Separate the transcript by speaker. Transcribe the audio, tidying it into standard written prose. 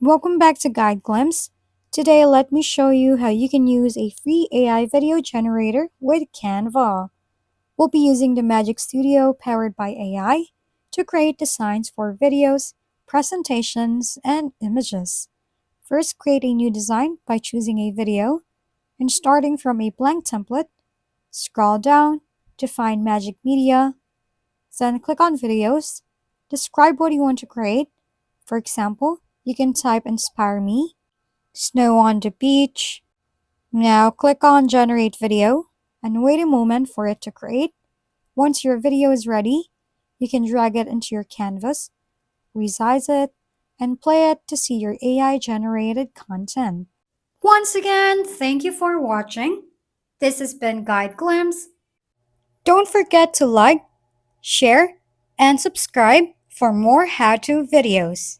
Speaker 1: Welcome back to Guide Glimpse. Today, let me show you how you can use a free AI video generator with Canva. We'll be using the Magic Studio powered by AI to create designs for videos, presentations, and images. First, create a new design by choosing a video and starting from a blank template. Scroll down to find Magic Media, then click on Videos. Describe what you want to create. For example, you can type Inspire Me, Snow on the Beach. Now click on Generate Video and wait a moment for it to create. Once your video is ready, you can drag it into your canvas, resize it, and play it to see your AI generated content. Once again, thank you for watching. This has been Guide Glimpse. Don't forget to like, share, and subscribe for more how-to videos.